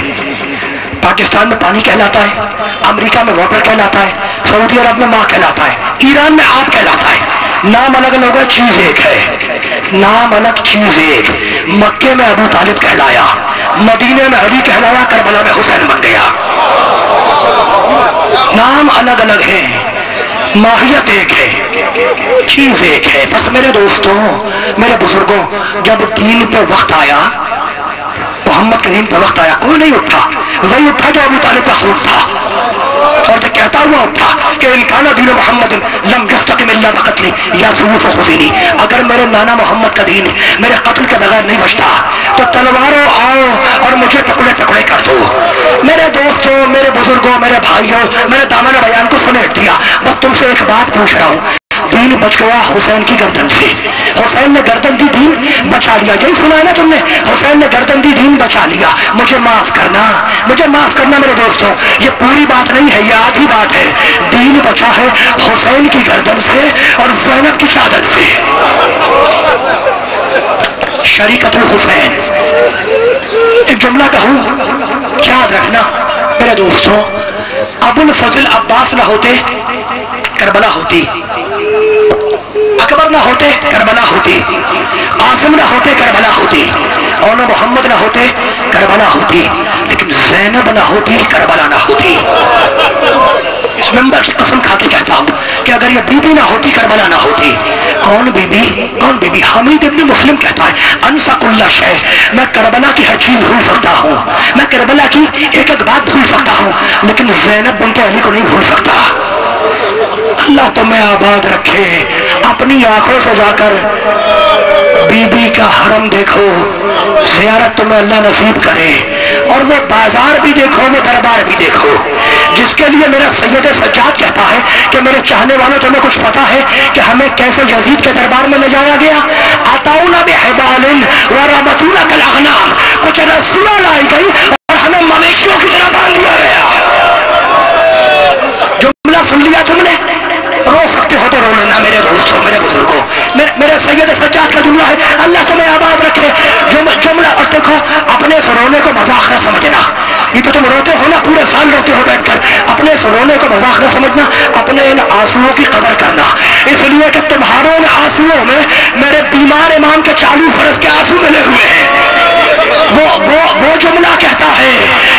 پاکستان میں پانی کہلاتا ہے، امریکہ میں واٹر کہلاتا ہے، سعودی عرب میں ماں کہلاتا ہے، ایران میں آپ کہلاتا ہے، نام الگ الگ ہے، چیز ایک ہے، نام الگ چیز ایک۔ مکے میں ابو طالب کہلایا، مدینے میں علی کہلایا، کربلا میں حسین بن گیا، نام الگ الگ ہے، ماہیت ایک ہے، چیز ایک ہے۔ بس میرے دوستوں، میرے بزرگوں، جب دین پہ وقت آیا، محمد کے دین پہ وقت آیا، کوئی نہیں اٹھا، وہی اٹھا جو ابو طالب کا خون تھا، اور جو کہتا ہوا اٹھا کہ ان کان دین محمد لم یستقم الا بقتل یا سیوف خزینی، اگر میرے نانا محمد کا دین میرے قتل کے بغیر نہیں بچتا تو تلواروں آؤ اور مجھے ٹکڑے ٹکڑے کر دو۔ میرے دوستوں، میرے بزرگوں، میرے بھائیوں، میں نے دامن بیان کو سمیٹ دیا، بس تم سے ایک بات پوچھ رہا ہوں، دین بچ گیا حسین کی گردن سے، حسین نے گردن دی، دین بچا لیا، یہی سنا ہے نا تم نے، حسین نے گردن دی، دین بچا لیا، مجھے معاف کرنا، مجھے معاف کرنا میرے دوستوں، یہ پوری بات نہیں ہے، یہ آدھی بات ہے، دین بچا ہے حسین کی گردن سے اور زینب کی چادر سے، شریکت الحسین۔ ایک جملہ کہوں، یاد رکھنا میرے دوستوں، ابو الفضل عباس نہ ہوتے کربلا ہوتی، اکبر نہ ہوتے کربلا ہوتی، قاسم نہ ہوتے کربلا ہوتی، اور نہ محمد نہ ہوتے کربلا ہوتی، لیکن زینب نہ ہوتی کربلا نہ ہوتی۔ اس ممبر کی قسم کھا کے کہتا ہوں کہ اگر یہ بی بی نہ ہوتی کربلا نہ ہوتی۔ کون بی بی؟ کون بی بی؟ حمید ابن مسلم کہتا ہے انسا کل شے، میں کربلا کی ہر چیز بھول سکتا ہوں، میں کربلا کی ایک ایک بات بھول سکتا ہوں، لیکن زینب بنت علی کو نہیں بھول سکتا۔ اللہ تمہیں آباد رکھے، اپنی آنکھوں سے جا کر بی بی کا حرم دیکھو، زیارت تمہیں اللہ نصیب کرے، اور وہ بازار بھی دیکھو، وہ دربار بھی دیکھو، جس کے لیے میرا سید سجاد کہتا ہے کہ میرے چاہنے والوں تمہیں کچھ پتا ہے کہ ہمیں کیسے یزید کے دربار میں لے جایا گیا؟ آتاؤنا بحبال وربطونا کالاغنام، کچھ رسولہ لائی گئی اور ہمیں مویشیوں کی طرح باندھ دیا گیا۔ جملہ سن لیا تم نے؟ رو سکتے ہو تو رو सुनना मेरे दोस्तों, मेरे बुजुर्गों, मेरे सैयद सज्जाद का जुमला है, अल्लाह तुम्हें आबाद रखे। जुमला, और देखो अपने रोने को मजाक न समझना। ये तो तुम रोते हो ना, पूरे साल रोते हो बैठकर, अपने रोने को मजाक न समझना, अपने इन आंसुओं की कदर करना, इसलिए कि तुम्हारे इन आंसुओं में मेरे बीमार इमाम के 40 बरस के आंसू मिले हुए हैं। वो जुमला कहता है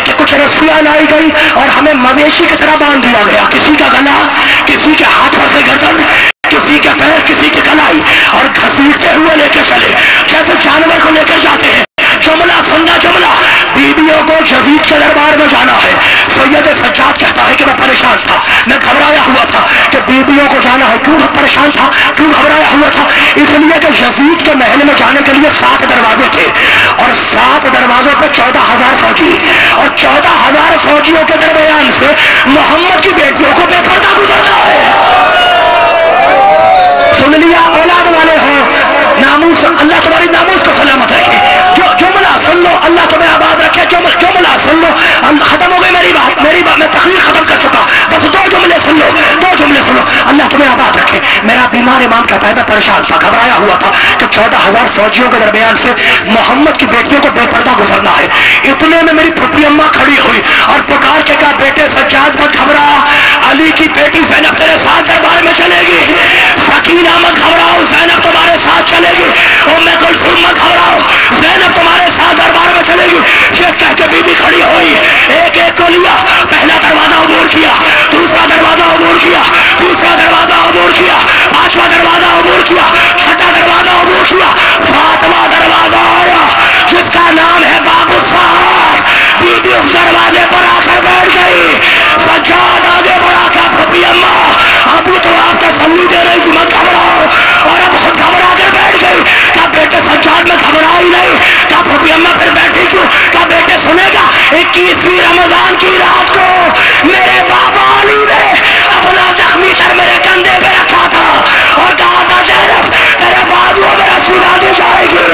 कि कुछ रस्सियां लाई गई और हमें मवेशी की तरह बांध दिया गया, किसी का गला, किसी के हाथ पर से गर्दन, किसी के पैर, किसी की कलाई, और घसीटते हुए लेके चले जैसे जानवर को लेकर जाते हैं। जुमला सुनना, जुमला बीबियों को यजीद के दरबार में जाना है। सैयद सज्जाद कहता है कि मैं परेशान था, मैं घबराया हुआ था कि बीबियों को जाना है। क्यों परेशान था, क्यों घबराया हुआ था? इसलिए कि यजीद के महल में जाने के लिए 7 दरवाजे थे और 7 दरवाजों पे 14,000 फौजी, और 14,000 फौजियों के दरमियान से मोहम्मद की बेटियों को बेपर्दा गुजरना है। सुन लिया औलाद वाले हो, नामूस, अल्लाह तुम्हारी नामूस को सलामत रखे। जुमला सुन लो, अल्लाह तुम्हें आबाद रखे। जुमला सुन लो, खत्म हो गई मेरी बात, मैं तकरीर खत्म कर चुका, बस 2 जुमले सुन लो, 2 जुमले सुनो, अल्लाह तुम्हें आबाद रखे। मेरा बीमार इमाम कहता है मैं परेशान था, घबराया हुआ था कि 14,000 फौजियों के दरमियान से मोहम्मद की बेटियों को बेपर्दा गुजरना है। इतने में मेरी फुफी अम्मा खड़ी हुई और पुकार के कहा, बेटे सज्जाद मत घबरा, अली की बेटी ज़ैनब तेरे साथ दरबार में चलेगी। सकीना मत घबराओ, ज़ैनब तुम्हारे साथ चलेगी। उम्मे कुलसूम मत घबराओ, ज़ैनब तुम्हारे साथ दरबार में चलेगी। ये कह के बीबी खड़ी हुई, एक एक को लिया, पहला दरवाजा अबूर किया, दूसरा दरवाजा अबूर किया, तीसरा दरवाजा अबूर किया, 5वां दरवाजा अबूर किया, 6वां दरवाजा अबूर किया, 7वां दरवाजा आया जिसका नाम है बाबू साहब। बीबी उस दरवाजे पर आकर बैठ गई। सज्जाद आगे बढ़ा कर, फुफी अम्मा अभी तो आप तसल्ली दे रही थी, मत घबराओ, और अब खुद घबरा कर बैठ गई। क्या बेटे सज्जाद में घबरा ही नहीं? क्या फुफी अम्मा फिर बैठी क्यों? क्या बेटे सुनेगा, 21वीं रमजान की रात को मेरे बाबा अली ने अपना जख्मी सर मेरे कंधे पे रखा था और कहा था, ज़ैनब तेरे बाजुओं में रस्सी डाली जाएगी,